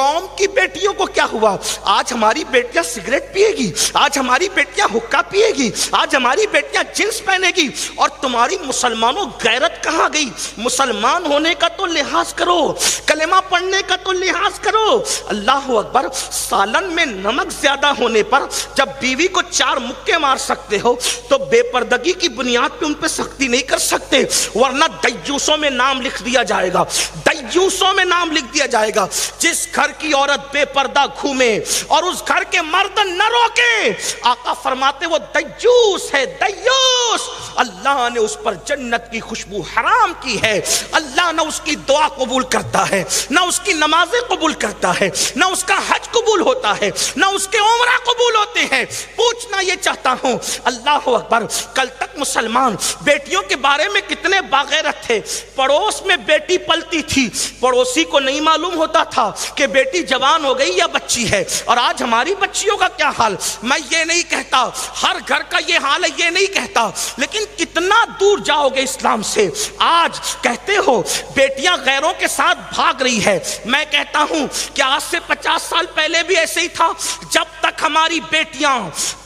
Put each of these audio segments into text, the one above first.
قوم کی بیٹیوں کو کیا ہوا؟ آج ہماری بیٹیاں سگریٹ پیے گی، آج ہماری بیٹیاں حقہ پیے گی، آج ہماری بیٹیاں جنس پہنے گی، اور تمہاری مسلمانوں غیرت کہاں گئی؟ مسلمان ہونے کا تو لحاظ کرو، کلمہ پڑھنے کا تو لحاظ کرو۔ اللہ اکبر۔ سالن میں نمک زیادہ ہونے پر جب بیوی کو 4 مکے مار سکتے ہو تو بے پردگی کی بنیاد پہ ان پہ سختی نہیں کر سکتے، ورنہ دیوسوں میں نام لکھ دیا جائے گا، دیوسوں میں نام لکھ دیا جائے گا۔ جس گھر کی عورت بے پردہ گھومے اور اس گھر کے مرد نہ روکے، آقا فرماتے وہ دیوس ہے، دیوس۔ اللہ نے اس پر جنت کی خوشبو حرام کی ہے، اللہ نہ اس کی دعا قبول کرتا ہے، نہ اس کی نمازیں قبول کرتا ہے، نہ اس کا حج قبول ہوتا ہے، نہ اس کے عمرہ قبول ہوتے ہیں۔ پوچھنا یہ چاہتا ہوں، اللہ اکبر، کل تک مسلمان بیٹیوں کے بارے میں کتنے باغیرت تھے۔ پڑوس میں بیٹی پلتی تھی، پڑوسی کو نہیں معلوم ہوتا تھا کہ بیٹی جوان ہو گئی یا بچی ہے۔ اور آج ہماری بچیوں کا کیا حال؟ میں یہ نہیں کہتا ہر گھر کا یہ حال ہے، یہ نہیں کہتا، لیکن کتنا دور جاؤ گے اسلام سے۔ آج کہتے ہو بیٹیاں غیروں کے ساتھ بھاگ رہی ہے، میں کہتا ہوں کہ آج سے 50 سال پہلے بھی ایسے ہی تھا۔ جب تک ہماری بیٹیاں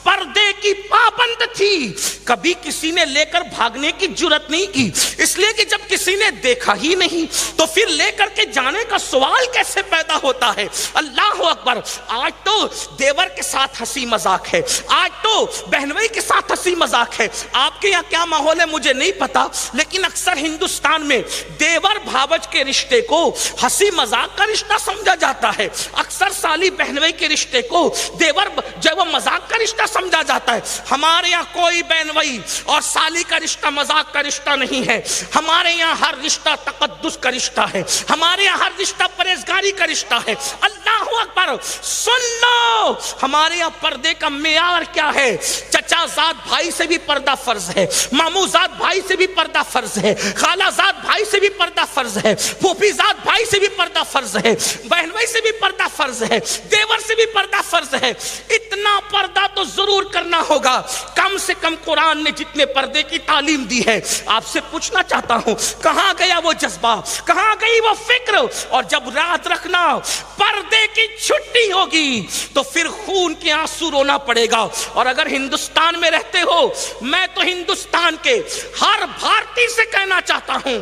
پردے کی پابند تھی، کبھی کسی نے لے کر بھاگنے کی جرت نہیں کی، اس لیے کہ جب کسی نے دیکھا ہی نہیں تو پھر لے کر کے جانے کا سوال کیسے پیدا ہوتا ہے؟ اللہ اکبر۔ آج تو دیور کے ساتھ ہنسی مذاق ہے، آج تو بہنوئی کے ساتھ ہنسی مذاق ہے۔ آپ کے یہاں کیا ماحول ہے مجھے نہیں پتا، لیکن اکثر ہندوستان میں دیور بھاوج کے رشتے کو ہنسی مذاق کا رشتہ سمجھا جاتا ہے، اکثر سالی بہنوئی کے رشتے کو دیور جو وہ مذاق کا رشتہ سمجھا جاتا ہے۔ ہمارے یہاں کوئی بہنوئی اور سالی کا رشتہ مذاق کا رشتہ نہیں ہے، ہمارے یہاں ہر رشتہ تقدس کا رشتہ ہے، ہمارے یہاں ہر رشتہ پرہیزگاری کا رشتہ ہے۔ اللہ اکبر۔ سن لو ہمارے یہاں پردے کا معیار کیا ہے۔ چچا زاد بھائی سے بھی پردہ فرض ہے، ماموں زاد بھائی سے بھی پردہ فرض ہے، خالہ زاد بھائی سے بھی پردہ فرض ہے، پھوپھی زاد بھائی سے بھی پردہ فرض ہے، بہنوئی سے بھی پردہ فرض ہے، دیور سے بھی پردہ فرض ہے۔ اتنا پردہ تو ضرور کرنا ہوگا، کم سے کم قرآن نے جتنے پردے کی تعلیم دی ہے۔ آپ سے پوچھنا چاہتا ہوں کہاں گیا وہ جذبہ، کہاں گئی وہ فکر؟ اور جب رات رکھنا پردے کی چھٹی ہوگی تو پھر خون کے آنسو رونا پڑے گا۔ اور اگر ہندوستان میں رہتے ہو، میں تو ہندوستان کے ہر بھارتی سے کہنا چاہتا ہوں،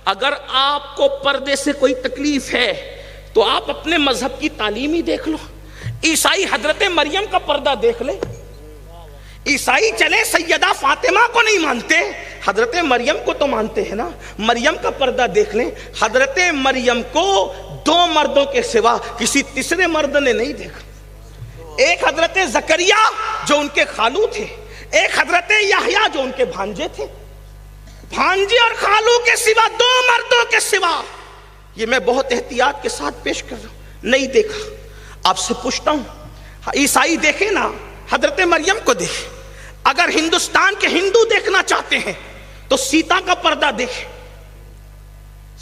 اگر آپ کو پردے سے کوئی تکلیف ہے تو آپ اپنے مذہب کی تعلیم ہی دیکھ لو۔ عیسائی حضرت مریم کا پردہ دیکھ لے، عیسائی چلے سیدہ فاطمہ کو نہیں مانتے، حضرت مریم کو تو مانتے ہیں نا۔ مریم کا پردہ دیکھ لیں، حضرت مریم کو 2 مردوں کے سوا کسی تیسرے مرد نے نہیں دیکھا۔ ایک حضرت زکریا جو ان کے خالو تھے، ایک حضرت یحییٰ جو ان کے بھانجے تھے۔ بھانجے اور خالو کے سوا 2 مردوں کے سوا، یہ میں بہت احتیاط کے ساتھ پیش کر رہا ہوں، نہیں دیکھا۔ آپ سے پوچھتا ہوں، عیسائی دیکھے نا، حضرت مریم کو دیکھے۔ اگر ہندوستان کے ہندو دیکھنا چاہتے ہیں تو سیتا کا پردہ دیکھیں،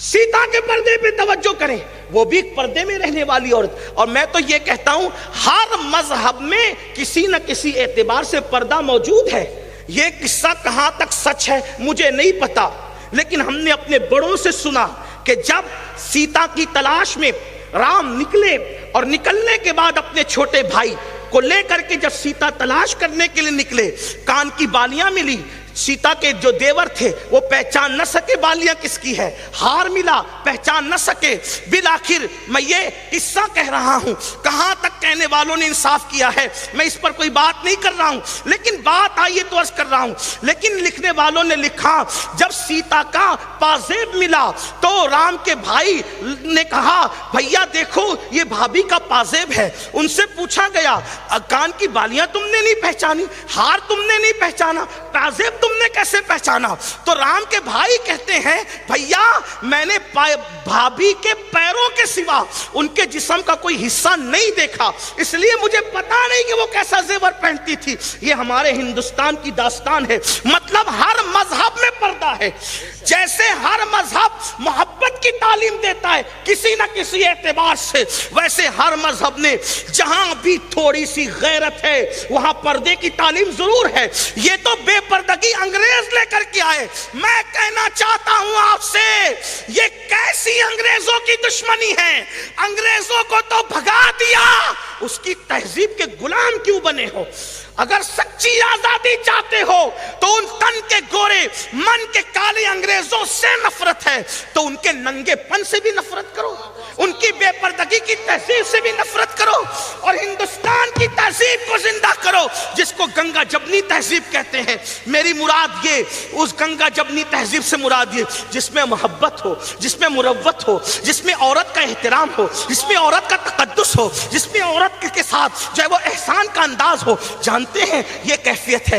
سیتا کے پردے پہ توجہ کریں، وہ بھی ایک پردے میں رہنے والی عورت۔ اور میں تو یہ کہتا ہوں ہر مذہب میں کسی نہ کسی اعتبار سے پردہ موجود ہے۔ یہ قصہ کہاں تک سچ ہے مجھے نہیں پتا، لیکن ہم نے اپنے بڑوں سے سنا کہ جب سیتا کی تلاش میں رام نکلے اور نکلنے کے بعد اپنے چھوٹے بھائی کو لے کر کے جب سیتا تلاش کرنے کے لیے نکلے، کان کی بالیاں ملی، سیتا کے جو دیور تھے وہ پہچان نہ سکے بالیاں کس کی ہے، ہار ملا پہچان نہ سکے۔ بالآخر میں یہ قصہ کہہ رہا ہوں، کہاں تک کہنے والوں نے انصاف کیا ہے میں اس پر کوئی بات نہیں کر رہا ہوں، لیکن بات آئیے تو عرض کر رہا ہوں۔ لیکن لکھنے والوں نے لکھا جب سیتا کا پازیب ملا تو رام کے بھائی نے کہا بھیا دیکھو یہ بھابھی کا پازیب ہے۔ ان سے پوچھا گیا کان کی بالیاں تم نے نہیں پہچانی، ہار تم نے نہیں پہچانا، پازیب تم نے کیسے پہچانا؟ تو رام کے بھائی کہتے ہیں بھیا میں نے بھابھی کے پیروں کے سوا ان کے جسم کا کوئی حصہ نہیں دیکھا، اس لیے مجھے پتا نہیں کہ وہ کیسا زیور پہنتی تھی۔ یہ ہمارے ہندوستان کی داستان ہے۔ مطلب ہر مذہب میں پردہ ہے، جیسے ہر مذہب محبت محبت کی تعلیم دیتا ہے کسی نہ کسی اعتبار سے. ویسے ہر مذہب نے جہاں بھی تھوڑی سی غیرت ہے وہاں پردے کی تعلیم ضرور ہے. یہ تو بے پردگی انگریز لے کر کے آئے. میں کہنا چاہتا ہوں آپ سے یہ کیسی انگریزوں کی دشمنی ہے؟ انگریزوں کو تو بھگا دیا, اس کی تہذیب کے غلام کیوں بنے ہو؟ اگر سچی آزادی چاہتے ہو تو ان تن کے گورے من کے کالے انگریزوں سے نفرت ہے تو ان کے ننگے پن سے بھی نفرت کرو, ان کی بے پردگی کی تہذیب سے بھی نفرت کرو, اور ہندوستان کی تہذیب کو زندہ کرو جس کو گنگا جمنی تہذیب کہتے ہیں. میری مراد یہ اس گنگا جمنی تہذیب سے مراد یہ جس میں محبت ہو, جس میں مروت ہو, جس میں عورت کا احترام ہو, جس میں عورت کا تقدس ہو, جس میں عورت کے ساتھ جو ہے وہ احسان کا انداز ہو. جانتے ہیں یہ کیفیت ہے